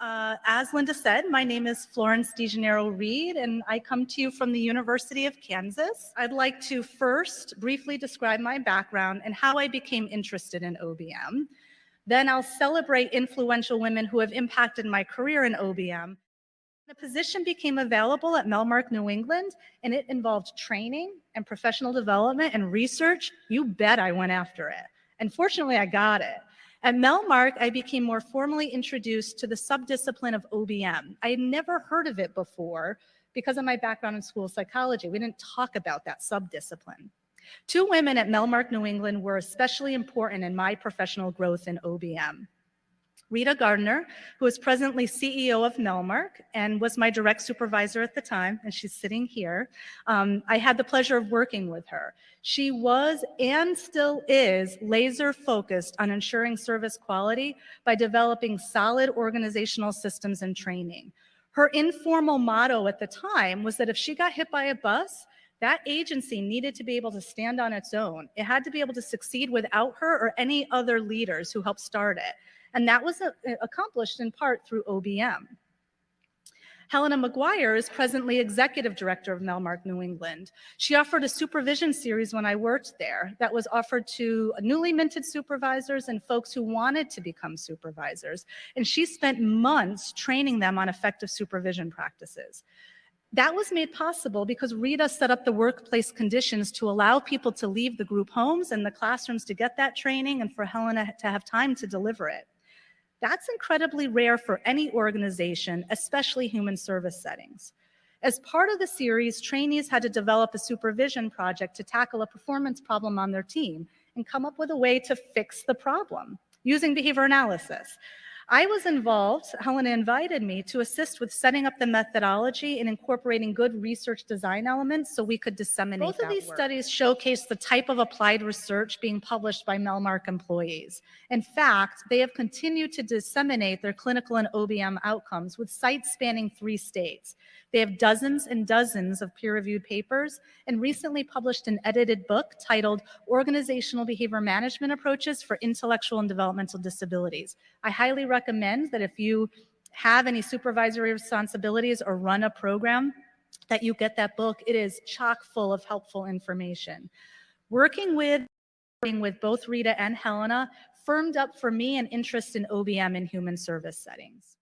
As Linda said, my name is Florence DiGennaro Reed, and I come to you from the University of Kansas. I'd like to first briefly describe my background and how I became interested in OBM. Then I'll celebrate influential women who have impacted my career in OBM. The position became available at Melmark, New England, and it involved training and professional development and research. You bet I went after it. And fortunately, I got it. At Melmark, I became more formally introduced to the subdiscipline of OBM. I had never heard of it before because of my background in school psychology. We didn't talk about that subdiscipline. Two women at Melmark, New England were especially important in my professional growth in OBM. Rita Gardner, who is presently CEO of Melmark and was my direct supervisor at the time, and she's sitting here. I had the pleasure of working with her. She was and still is laser focused on ensuring service quality by developing solid organizational systems and training. Her informal motto at the time was that if she got hit by a bus, that agency needed to be able to stand on its own. It had to be able to succeed without her or any other leaders who helped start it. And that was accomplished in part through OBM. Helena Maguire is presently executive director of Melmark, New England. She offered a supervision series when I worked there that was offered to newly minted supervisors and folks who wanted to become supervisors. And she spent months training them on effective supervision practices. That was made possible because Rita set up the workplace conditions to allow people to leave the group homes and the classrooms to get that training and for Helena to have time to deliver it. That's incredibly rare for any organization, especially human service settings. As part of the series, trainees had to develop a supervision project to tackle a performance problem on their team and come up with a way to fix the problem using behavior analysis. I was involved, Helena invited me to assist with setting up the methodology and incorporating good research design elements so we could disseminate that work. Both of these studies showcase the type of applied research being published by Melmark employees. In fact, they have continued to disseminate their clinical and OBM outcomes with sites spanning 3 states. They have dozens and dozens of peer-reviewed papers and recently published an edited book titled Organizational Behavior Management Approaches for Intellectual and Developmental Disabilities. I highly recommend that if you have any supervisory responsibilities or run a program, that you get that book. It is chock full of helpful information. Working with both Rita and Helena firmed up for me an interest in OBM in human service settings.